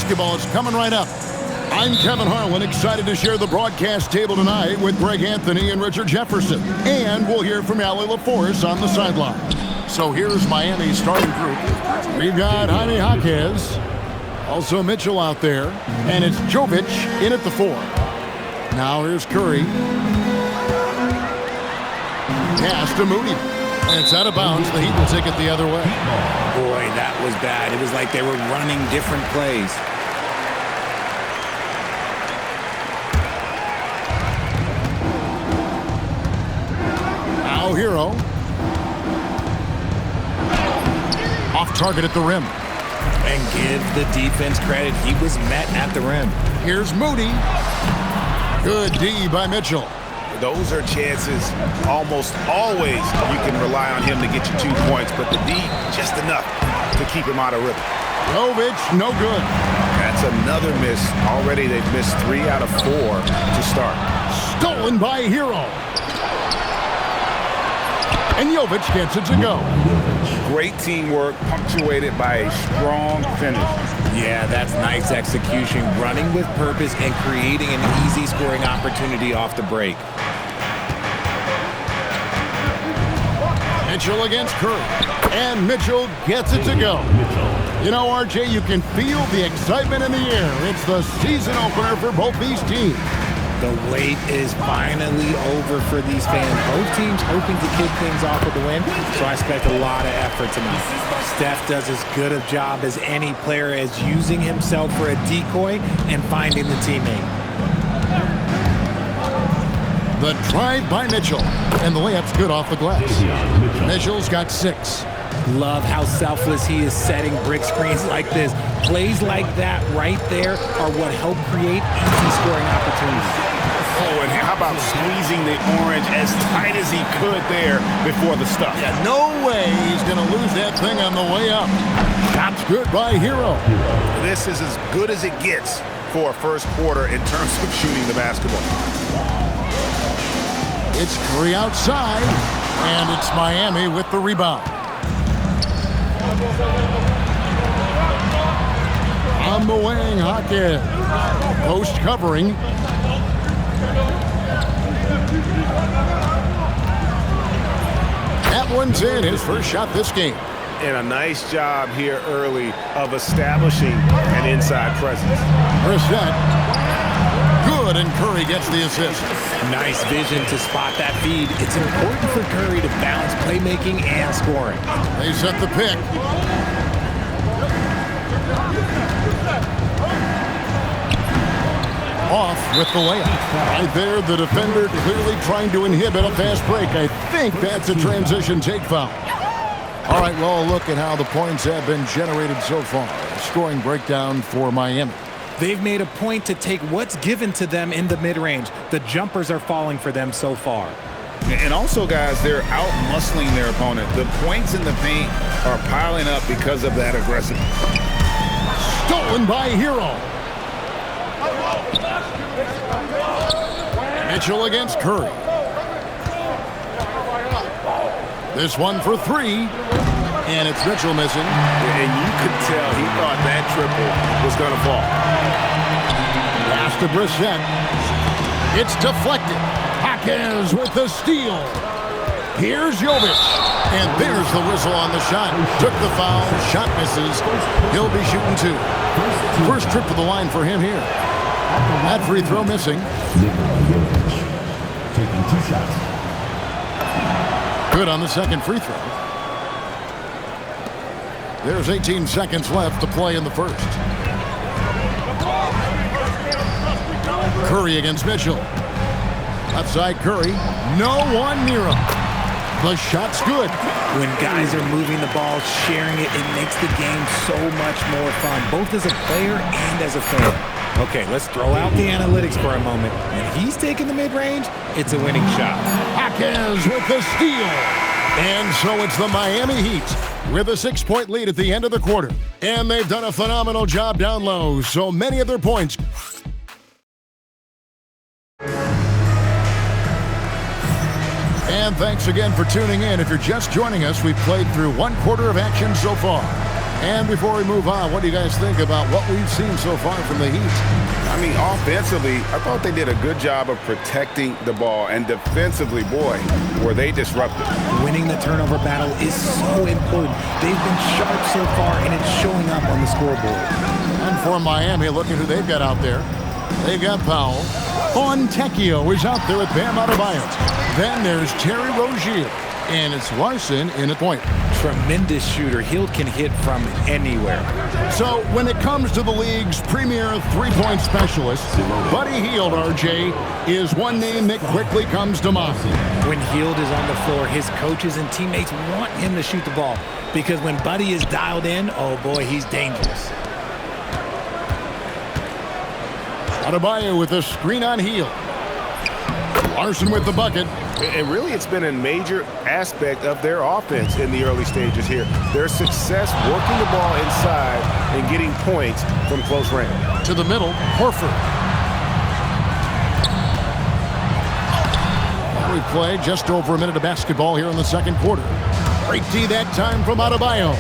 basketball is coming right up. I'm Kevin Harlan, excited to share the broadcast table tonight with Greg Anthony and Richard Jefferson. And we'll hear from Allie LaForce on the sideline. So here's Miami's starting group. We've got Jaime Jaquez, also Mitchell out there, and it's Jovic in at the 4. Now here's Curry. Pass to Moody. And it's out of bounds. The Heat will take it the other way. Boy, that was bad. It was like they were running different plays. Now Hero. Off target at the rim. And give the defense credit. He was met at the rim. Here's Moody. Good D by Mitchell. Those are chances almost always you can rely on him to get you 2 points, but the D just enough to keep him out of rhythm. Jovic, no good. That's another miss. Already they've missed 3 out of 4 to start. Stolen by Hero. And Jovic gets it to go. Great teamwork punctuated by a strong finish. Yeah, that's nice execution. Running with purpose and creating an easy scoring opportunity off the break. Mitchell against Curry. And Mitchell gets it to go. You know, RJ, you can feel the excitement in the air. It's the season opener for both these teams. The wait is finally over for these fans. Both teams hoping to kick things off with the win, so I expect a lot of effort tonight. Steph does as good a job as any player as using himself for a decoy and finding the teammate. The drive by Mitchell, and the layup's good off the glass. Mitchell's got 6. Love how selfless he is setting brick screens like this. Plays like that right there are what help create easy scoring opportunities. Oh, and how about squeezing the orange as tight as he could there before the stuff? Yeah, no way he's going to lose that thing on the way up. Shot's good by Hero. This is as good as it gets for a first quarter in terms of shooting the basketball. It's Curry outside, and it's Miami with the rebound. On the wing, Jaquez. Post covering. That one's in, his first shot this game. And a nice job here early of establishing an inside presence. Brissett. Good, and Curry gets the assist. Nice vision to spot that feed. It's important for Curry to balance playmaking and scoring. They set the pick. Off with the layup. Right there, the defender clearly trying to inhibit a fast break. I think that's a transition take foul. All right, well, look at how the points have been generated so far. Scoring breakdown for Miami. They've made a point to take what's given to them in the mid-range. The jumpers are falling for them so far. And also, guys, they're out-muscling their opponent. The points in the paint are piling up because of that aggressive. Stolen by Hero. Mitchell against Curry. This one for 3. And it's Mitchell missing. And you could tell he thought that triple was going to fall. Pass to Brissett. It's deflected. Jaquez with the steal. Here's Jovic. And there's the whistle on the shot. Took the foul. Shot misses. He'll be shooting 2. First trip to the line for him here. That free throw missing. Taking 2 shots. Good on the second free throw. There's 18 seconds left to play in the first. Curry against Mitchell. Outside Curry. No one near him. The shot's good. When guys are moving the ball, sharing it, it makes the game so much more fun, both as a player and as a fan. Okay, let's throw out the analytics for a moment. When he's taking the mid-range, it's a winning shot. Jaquez with the steal. And so it's the Miami Heat with a 6-point lead at the end of the quarter. And they've done a phenomenal job down low. So many of their points. And thanks again for tuning in. If you're just joining us, we've played through 1 quarter of action so far. And before we move on, what do you guys think about what we've seen so far from the Heat? I mean, offensively, I thought they did a good job of protecting the ball. And defensively, boy, were they disruptive. Winning the turnover battle is so important. They've been sharp so far, and it's showing up on the scoreboard. And for Miami, look at who they've got out there. They've got Powell. Fontecchio is out there with Bam Adebayo. Then there's Terry Rozier. And it's Larson in at point. Tremendous shooter. Hield can hit from anywhere. So when it comes to the league's premier three-point specialist, Buddy Hield, RJ, is one name that quickly comes to mind. When Hield is on the floor, his coaches and teammates want him to shoot the ball. Because when Buddy is dialed in, oh boy, he's dangerous. Adebayo with a screen on Hield. Larson with the bucket. And really, it's been a major aspect of their offense in the early stages here. Their success working the ball inside and getting points from close range. To the middle, Horford. We played just over a minute of basketball here in the second quarter. Great D that time from Adebayo.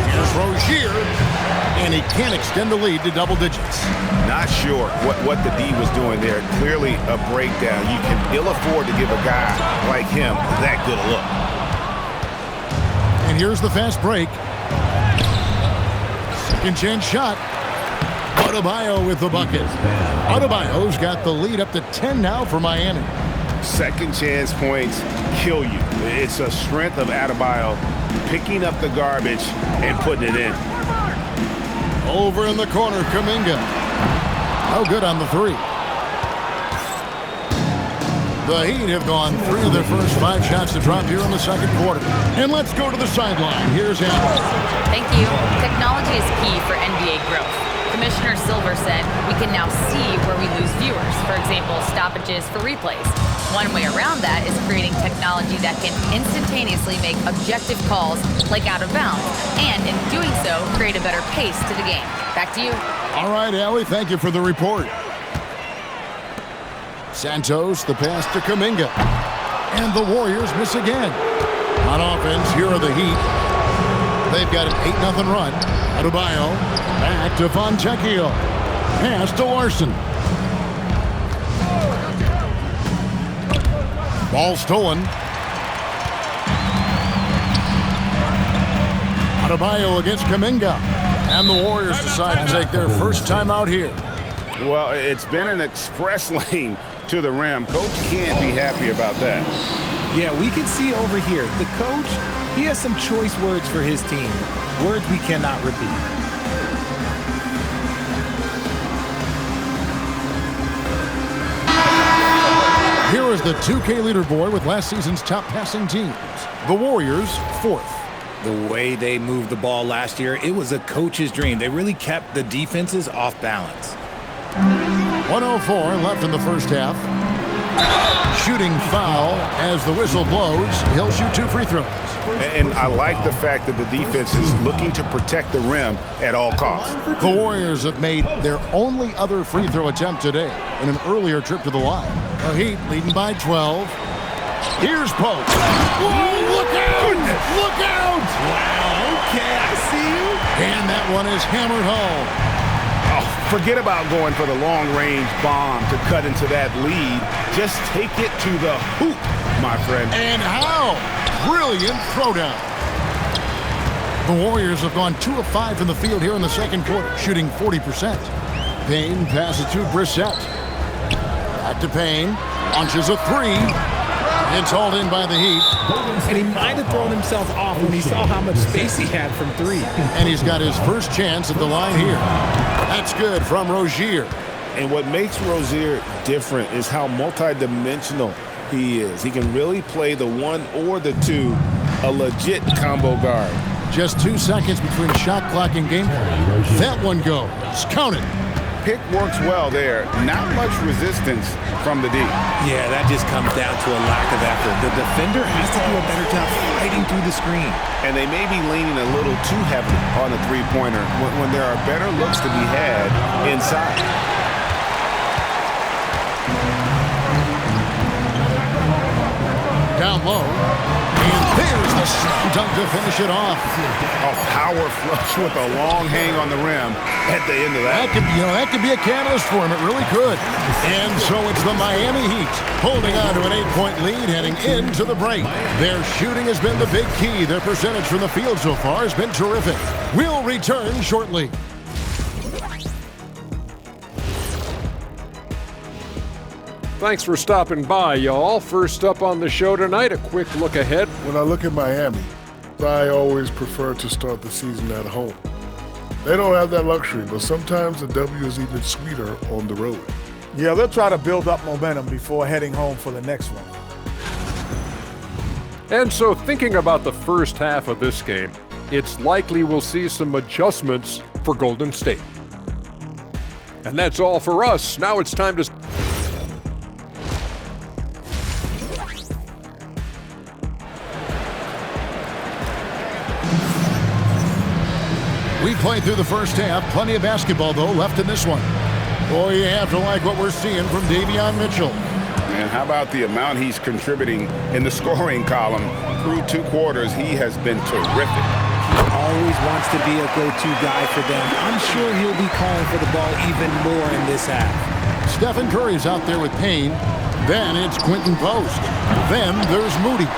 Here's Rozier. And he can't extend the lead to double digits. Not sure what the D was doing there. Clearly a breakdown. You can ill afford to give a guy like him that good a look. And here's the fast break. Second chance shot. Adebayo with the bucket. Adebayo's got the lead up to 10 now for Miami. Second chance points kill you. It's a strength of Adebayo picking up the garbage and putting it in. Over in the corner, Kuminga. No good on the three. The Heat have gone 3 of their first 5 shots to drop here in the second quarter. And let's go to the sideline. Here's Allen. Thank you. Technology is key for NBA growth. Commissioner Silver said we can now see where we lose viewers. For example, stoppages for replays. One way around that is creating technology that can instantaneously make objective calls like out of bounds, and in doing so, create a better pace to the game. Back to you. All right, Allie, thank you for the report. Santos, the pass to Kuminga. And the Warriors miss again. On offense, here are the Heat. They've got an 8-0 run. Adebayo, back to Fontecchio. Pass to Larson. Ball stolen. Adebayo against Kuminga. And the Warriors decide to take their first time out here. Well, it's been an express lane to the rim. Coach can't be happy about that. Yeah, we can see over here. The coach, he has some choice words for his team. Words we cannot repeat. Here is the 2K leaderboard with last season's top passing teams. The Warriors, 4th. The way they moved the ball last year, it was a coach's dream. They really kept the defenses off balance. 104 left in the first half. Shooting foul as the whistle blows. He'll shoot 2 free throws. And I like the fact that the defense is looking to protect the rim at all costs. The Warriors have made their only other free throw attempt today in an earlier trip to the line. The Heat leading by 12. Here's Pope. Whoa, look out! Look out! Wow, okay, I see you. And that one is hammered home. Oh, forget about going for the long-range bomb to cut into that lead. Just take it to the hoop, my friend. And how? Brilliant throwdown. The Warriors have gone 2 of 5 from the field here in the second quarter, shooting 40%. Payne passes to Brissett. Back to Payne. Launches a 3. It's hauled in by the Heat. And he might have thrown himself off when he saw how much space he had from 3. And he's got his first chance at the line here. That's good from Rozier. And what makes Rozier different is how multidimensional he is. He can really play the 1 or the 2, a legit combo guard. Just 2 seconds between shot clock and game play. That one goes. Count it. Pick works well there. Not much resistance from the D. Yeah, that just comes down to a lack of effort. The defender has to do a better job fighting through the screen. And they may be leaning a little too heavily on the three-pointer when there are better looks to be had inside. Down low. And there's the slam dunk to finish it off. A power flush with a long hang on the rim at the end of that. That could be a catalyst for him. It really could. And so it's the Miami Heat holding on to an 8-point lead heading into the break. Their shooting has been the big key. Their percentage from the field so far has been terrific. We'll return shortly. Thanks for stopping by, y'all. First up on the show tonight, a quick look ahead. When I look at Miami, I always prefer to start the season at home. They don't have that luxury, but sometimes the W is even sweeter on the road. Yeah, they'll try to build up momentum before heading home for the next one. And so thinking about the first half of this game, it's likely we'll see some adjustments for Golden State. And that's all for us. Now it's time to... We played through the first half. Plenty of basketball, though, left in this one. Boy, you have to like what we're seeing from Davion Mitchell. And how about the amount he's contributing in the scoring column? Through 2 quarters, he has been terrific. He always wants to be a go-to guy for them. I'm sure he'll be calling for the ball even more in this half. Stephen Curry's out there with Payne. Then it's Quentin Post. Then there's Moody.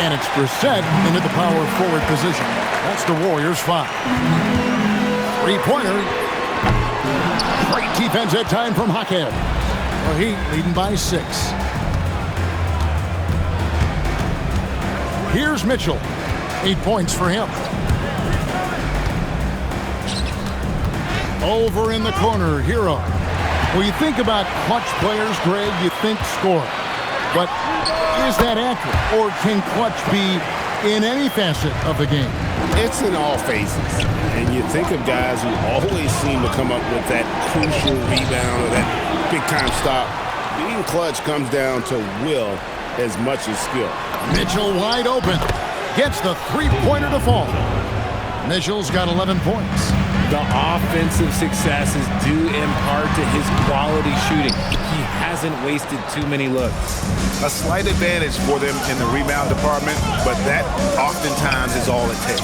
And it's Brissett into the power forward position. That's the Warriors' 5. Three-pointer. Great defense at time from Hakeem. The Heat leading by 6. Here's Mitchell. 8 points for him. Over in the corner, Hero. When you think about clutch players, Greg, you think score. But is that accurate? Or can clutch be in any facet of the game? It's in all phases. And you think of guys who always seem to come up with that crucial rebound or that big-time stop. Being clutch comes down to will as much as skill. Mitchell wide open. Gets the three-pointer to fall. Mitchell's got 11 points. The offensive success is due in part to his quality shooting. He hasn't wasted too many looks. A slight advantage for them in the rebound department, but that oftentimes is all it takes.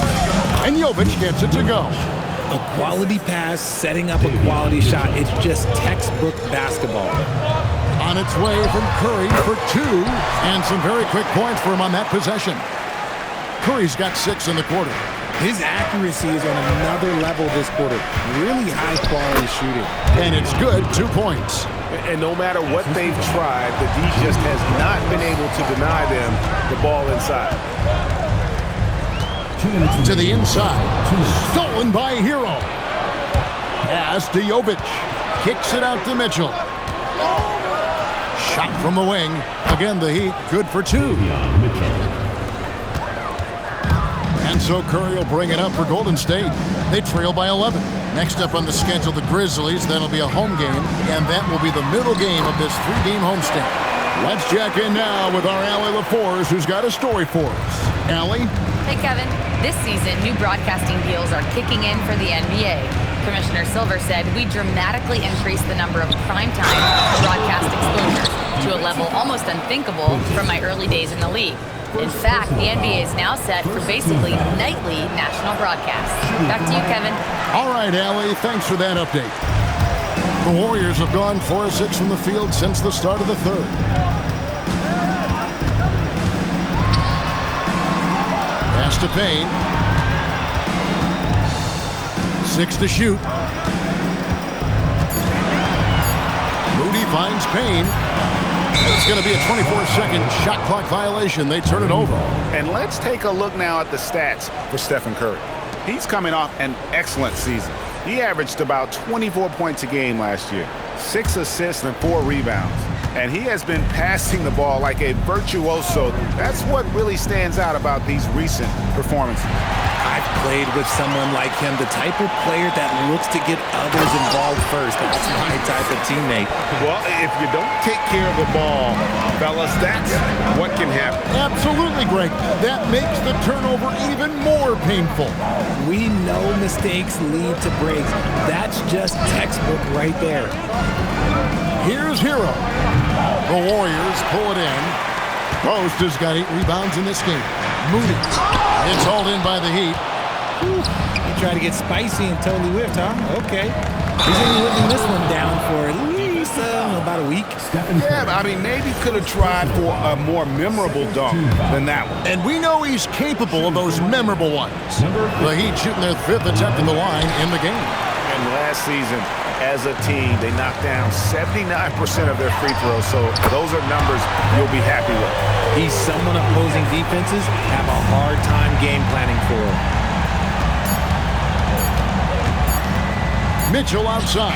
And Jovic gets it to go. A quality pass, setting up a quality shot. It's just textbook basketball. On its way from Curry for 2, and some very quick points for him on that possession. Curry's got 6 in the quarter. His accuracy is on another level this quarter. Really high-quality shooting. And it's good, 2 points. And no matter what they've tried, the D just has not been able to deny them the ball inside. To the inside. Stolen by Hero. Pass to Jovic. Kicks it out to Mitchell. Shot from the wing. Again, the Heat good for 2. And so Curry will bring it up for Golden State. They trail by 11. Next up on the schedule, the Grizzlies. That'll be a home game, and that will be the middle game of this 3-game homestand. Let's check in now with our Allie LaForce, who's got a story for us. Allie? Hey, Kevin. This season, new broadcasting deals are kicking in for the NBA. Commissioner Silver said we dramatically increased the number of primetime broadcast exposures to a level almost unthinkable from my early days in the league. In fact, the NBA is now set for basically nightly national broadcasts. Back to you, Kevin. All right, Allie, thanks for that update. The Warriors have gone 4 of 6 from the field since the start of the third. Pass to Payne. 6 to shoot. Moody finds Payne. It's going to be a 24-second shot clock violation. They turn it over. And let's take a look now at the stats for Stephen Curry. He's coming off an excellent season. He averaged about 24 points a game last year, 6 assists and 4 rebounds. And he has been passing the ball like a virtuoso. That's what really stands out about these recent performances. I've played with someone like him, the type of player that looks to get others involved first. That's my type of teammate. Well, if you don't take care of the ball, fellas, that's what can happen. Absolutely, Greg. That makes the turnover even more painful. We know mistakes lead to breaks. That's just textbook right there. Here's Hero. The Warriors pull it in. Post has got 8 rebounds in this game. Moody. It's hauled in by the Heat. He tried to get spicy and totally whiffed, huh? Okay. He's going to be living this one down for at least about a week. Yeah, I mean, maybe could have tried for a more memorable dunk than that one. And we know he's capable of those memorable ones. The Heat shooting their 5th attempt in the line in the game. And last season, as a team, they knocked down 79% of their free throws, so those are numbers you'll be happy with. He's someone opposing defenses have a hard time game planning for. Mitchell outside.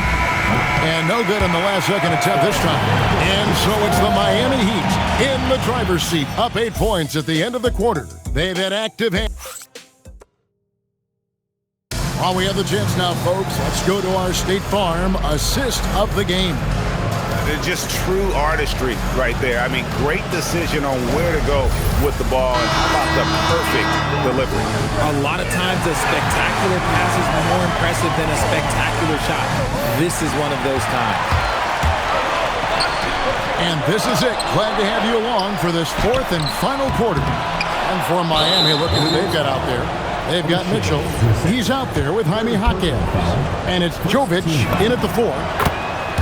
And no good in the last second attempt this time. And so it's the Miami Heat in the driver's seat, up 8 points at the end of the quarter. They've had active hands. While we have the chance now, folks, let's go to our State Farm assist of the game. It's just true artistry right there. I mean, great decision on where to go with the ball, and how about the perfect delivery. A lot of times a spectacular pass is more impressive than a spectacular shot. This is one of those times. And this is it. Glad to have you along for this 4th and final quarter. And for Miami, look at who they've got out there. They've got Mitchell. He's out there with Jaime Jaquez. And it's Jovic in at the 4.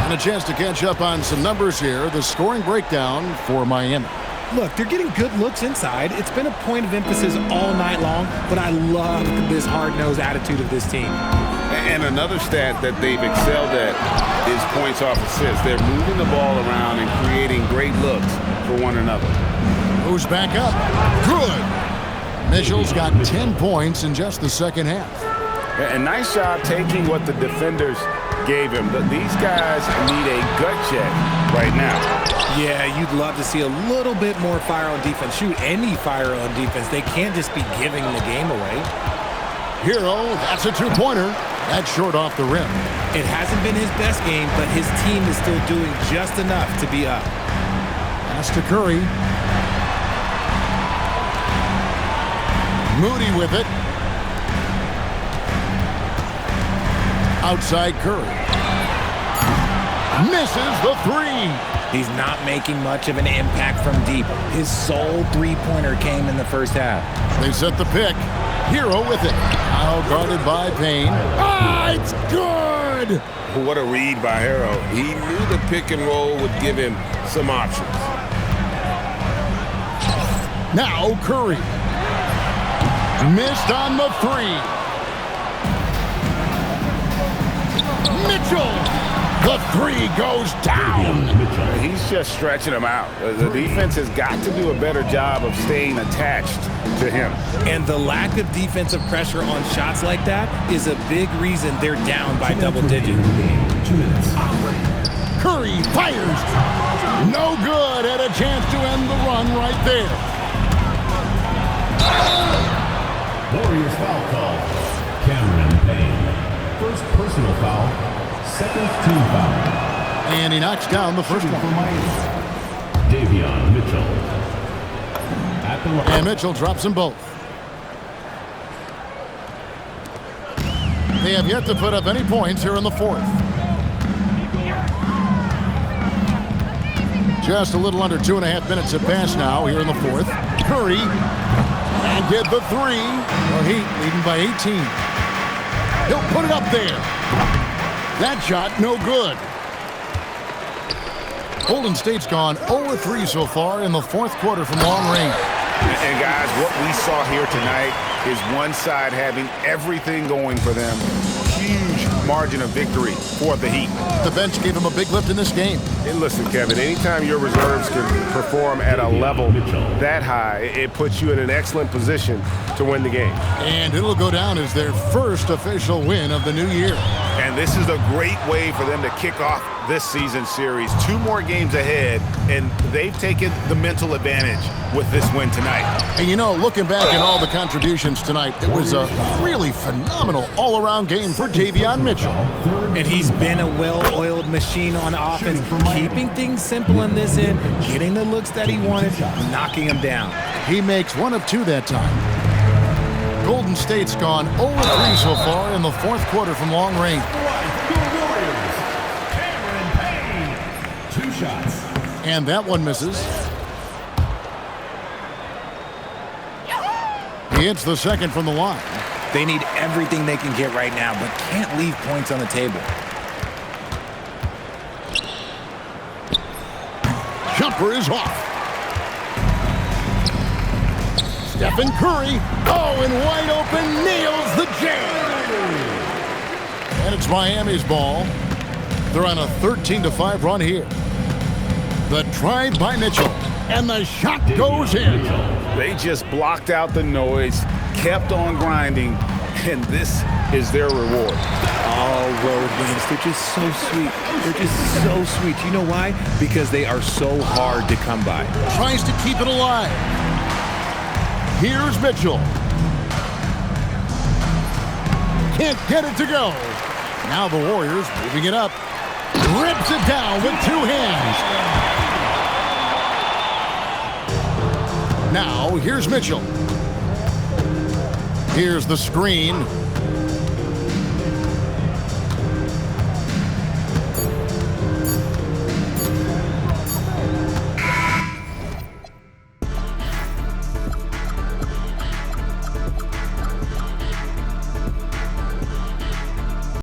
And a chance to catch up on some numbers here. The scoring breakdown for Miami. Look, they're getting good looks inside. It's been a point of emphasis all night long, but I love this hard-nosed attitude of this team. And another stat that they've excelled at is points off assists. They're moving the ball around and creating great looks for one another. Who's back up? Good. Mitchell's got 10 points in just the second half. A nice job taking what the defenders gave him. These guys need a gut check right now. Yeah, you'd love to see a little bit more fire on defense. Shoot, any fire on defense. They can't just be giving the game away. Hero, that's a 2-pointer. That's short off the rim. It hasn't been his best game, but his team is still doing just enough to be up. Pass to Curry. Moody with it. Outside Curry. Misses the 3. He's not making much of an impact from deep. His sole 3-pointer came in the first half. They set the pick. Hero with it. Now guarded by Payne. Ah, it's good! What a read by Hero. He knew the pick and roll would give him some options. Now Curry. Missed on the 3. Mitchell. The 3 goes down. He's just stretching him out. The defense has got to do a better job of staying attached to him. And the lack of defensive pressure on shots like that is a big reason they're down by double digits. 2 minutes. Curry fires. No good. Had a chance to end the run right there. Warriors foul call. Cameron Payne. First personal foul. Second team foul. And he knocks down the first one. Davion Mitchell. At the line. And Mitchell drops them both. They have yet to put up any points here in the 4th. Just a little under 2.5 minutes have passed now here in the 4th. Curry. And get the 3. The Heat leading by 18. He'll put it up there. That shot, no good. Golden State's gone 0-3 so far in the 4th quarter from long range. And guys, what we saw here tonight is one side having everything going for them. Huge margin of victory for the Heat. The bench gave him a big lift in this game. And listen, Kevin, anytime your reserves can perform at a level that high, it puts you in an excellent position to win the game. And it'll go down as their first official win of the new year. And this is a great way for them to kick off this season series. 2 more games ahead, and they've taken the mental advantage with this win tonight. And you know, looking back at all the contributions tonight, it was a really phenomenal all-around game for Davion Mitchell. And he's been a well-oiled machine on offense, keeping things simple in this end, getting the looks that he wanted, knocking them down. He makes 1 of 2 that time. Golden State's gone 0-3 so far in the 4th quarter from long range. Cameron Payne. 2 shots. And that one misses. He hits the second from the line. They need everything they can get right now, but can't leave points on the table. Jumper is off. Stephen Curry. Oh, and wide open, nails the jam. And it's Miami's ball. They're on a 13-5 run here. The drive by Mitchell. And the shot goes in. They just blocked out the noise, kept on grinding, and this is their reward. All road wins. They're just so sweet. They're just so sweet. You know why? Because they are so hard to come by. Tries to keep it alive. Here's Mitchell. Can't get it to go. Now the Warriors moving it up. Rips it down with two hands. Now here's Mitchell. Here's the screen.